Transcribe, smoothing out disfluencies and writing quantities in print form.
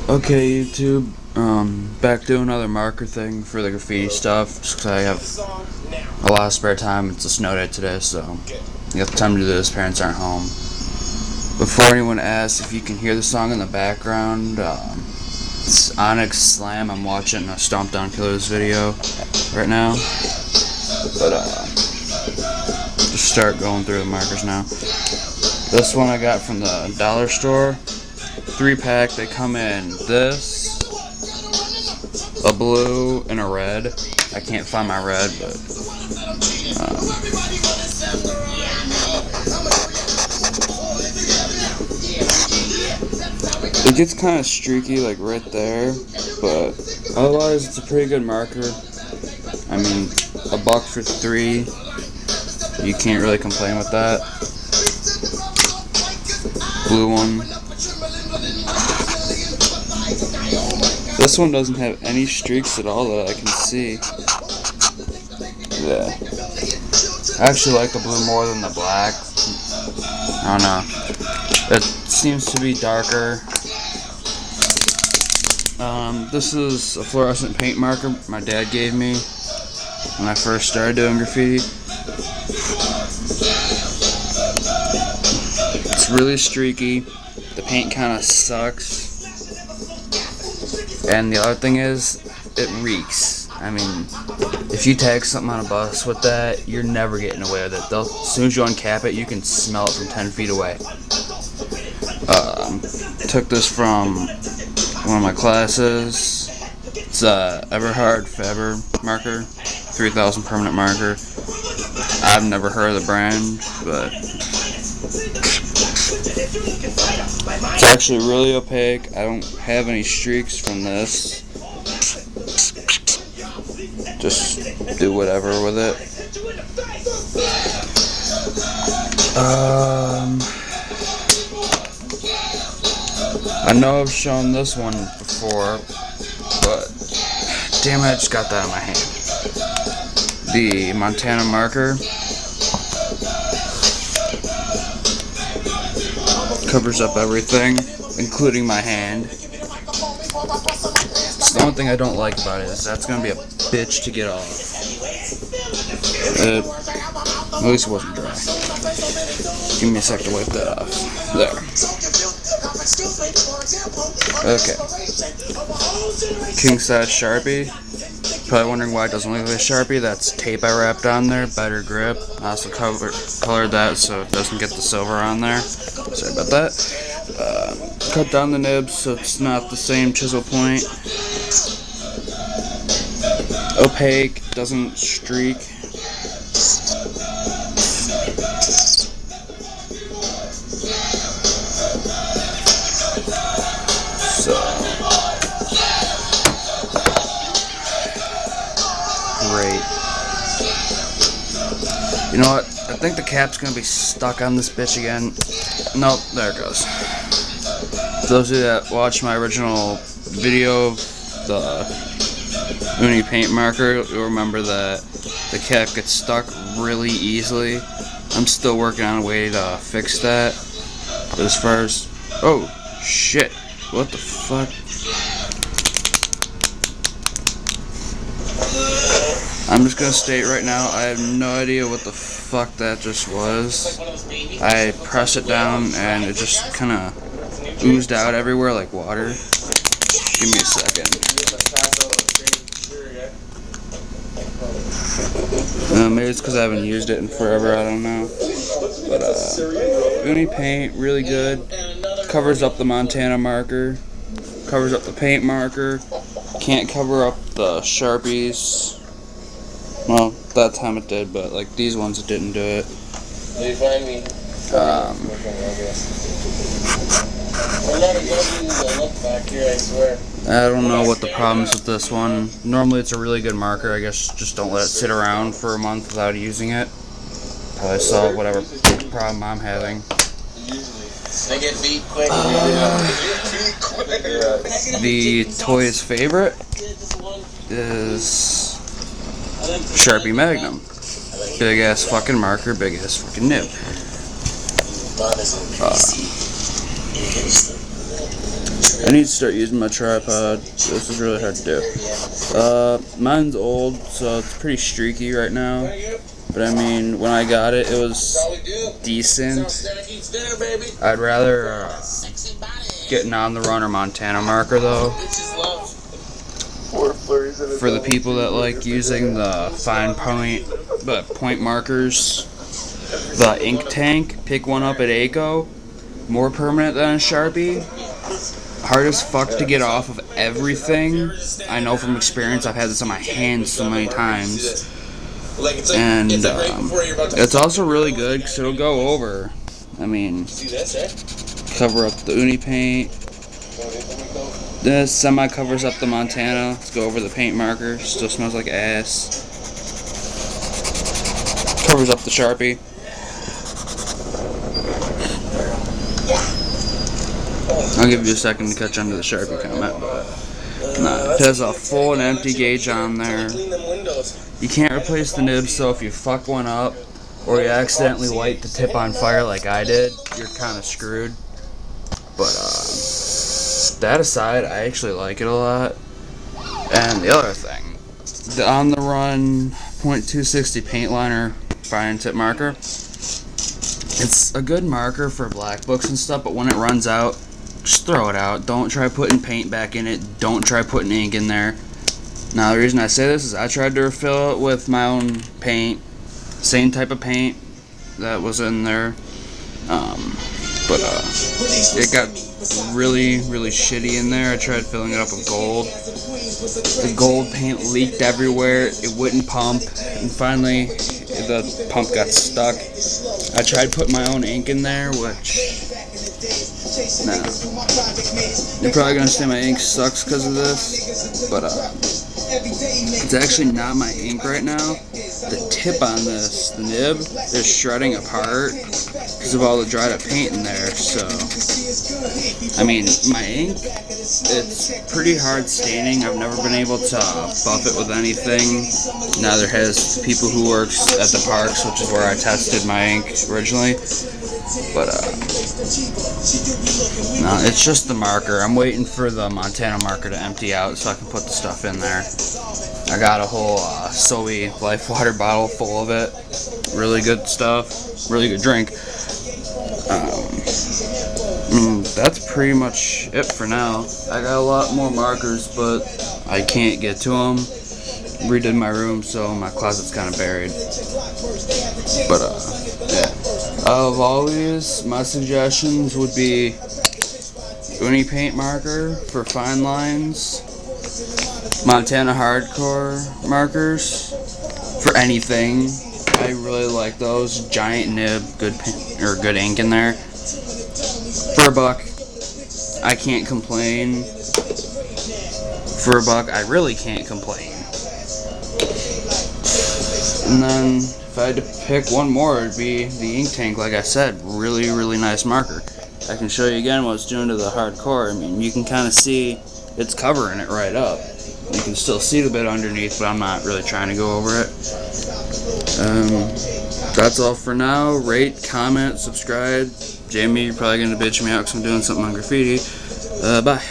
Okay, YouTube, back to another marker thing for the graffiti stuff, just 'cause I have a lot of spare time. It's a snow day today, so you have time to do this, parents aren't home. Before anyone asks if you can hear the song in the background, it's Onyx Slam. I'm watching a Stomp Down Killers video right now, but just start going through the markers now. This one I got from the dollar store. 3-pack, they come in this, a blue, and a red. I can't find my red, but it gets kind of streaky like right there, but otherwise it's a pretty good marker. I mean, $1 for 3, you can't really complain with that. Blue one. This one doesn't have any streaks at all that I can see. Yeah. I actually like the blue more than the black. I don't know. It seems to be darker. This is a fluorescent paint marker my dad gave me when I first started doing graffiti. It's really streaky. The paint kind of sucks. And the other thing is, it reeks. I mean, if you tag something on a bus with that, you're never getting away with it. As soon as you uncap it, you can smell it from 10 feet away. Took this from one of my classes. It's a Everhard Faber marker, 3000 permanent marker. I've never heard of the brand, but it's actually really opaque. I don't have any streaks from this. Just do whatever with it. I know I've shown this one before, but damn it, I just got that in my hand. The Montana marker. Covers up everything, including my hand. It's the only thing I don't like about it is that's gonna be a bitch to get off. At least it wasn't dry. Give me a sec to wipe that off. There. Okay. King size Sharpie. Probably wondering why it doesn't look like a Sharpie. That's tape I wrapped on there. Better grip. I also colored that so it doesn't get the silver on there. Sorry about that. Cut down the nibs so it's not the same chisel point. Opaque, doesn't streak. So great. You know what? I think the cap's gonna be stuck on this bitch again. Nope, there it goes. For those of you that watched my original video of the unipaint marker, you'll remember that the cap gets stuck really easily. I'm still working on a way to fix that. But as far as... oh, shit. What the fuck? I'm just gonna state right now, I have no idea what the fuck that just was. I pressed it down and it just kinda oozed out everywhere like water. Give me a second. Maybe it's because I haven't used it in forever, I don't know. But unipaint, really good. Covers up the Montana marker. Covers up the paint marker. Can't cover up the Sharpies. Well, that time it did, but like these ones it didn't do it. Did you find me? I don't know what the problem is with this one. Normally it's a really good marker. I guess just don't let it sit around for a month without using it. Probably solve whatever problem I'm having. They get beat quick. The toy's favorite is Sharpie Magnum. Big ass fucking marker, big ass fucking nib. I need to start using my tripod. This is really hard to do. Mine's old, so it's pretty streaky right now. But I mean, when I got it, it was decent. I'd rather get an On the Run or Montana marker though. For the people that like using the fine point markers, the ink tank, pick one up at Aco. More permanent than a Sharpie. Hard as fuck to get off of everything. I know from experience, I've had this on my hands so many times. And it's also really good because it'll go over. I mean, cover up the unipaint. This semi covers up the Montana. Let's go over the paint marker. Still smells like ass. Covers up the Sharpie. I'll give you a second to catch on to the Sharpie comment, but nah, it has a full and empty gauge on there. You can't replace the nib, so if you fuck one up or you accidentally light the tip on fire like I did, you're kind of screwed. But that aside, I actually like it a lot. And the other thing, the On the Run .260 paint liner fine tip marker. It's a good marker for black books and stuff, but when it runs out, just throw it out. Don't try putting paint back in it. Don't try putting ink in there. Now, the reason I say this is I tried to refill it with my own paint. Same type of paint that was in there. But it got really shitty in there. I tried filling it up with gold. The gold paint leaked everywhere. It wouldn't pump. And finally, the pump got stuck. I tried putting my own ink in there, which... Nah. You're probably gonna say my ink sucks because of this, but it's actually not my ink right now. The tip on this, the nib, is shredding apart because of all the dried up paint in there. So, I mean, my ink, it's pretty hard staining. I've never been able to buff it with anything. Neither has people who works at the parks, which is where I tested my ink originally. But no, it's just the marker. I'm waiting for the Montana marker to empty out so I can put the stuff in there. I got a whole Sobe Life water bottle full of it. Really good stuff. Really good drink. That's pretty much it for now. I got a lot more markers, but I can't get to them. Redid my room, so my closet's kind of buried. But yeah. Out of all these, my suggestions would be unipaint marker for fine lines, Montana hardcore markers for anything. I really like those. Giant nib, good paint, or good ink in there. For $1, I can't complain. For $1, I really can't complain. And then, if I had to pick one more, it'd be the ink tank, like I said. Really nice marker. I can show you again what it's doing to the hardcore. I mean, you can kind of see it's covering it right up. You can still see the bit underneath, but I'm not really trying to go over it. That's all for now. Rate, comment, subscribe. Jamie, you're probably going to bitch me out because I'm doing something on graffiti. Bye.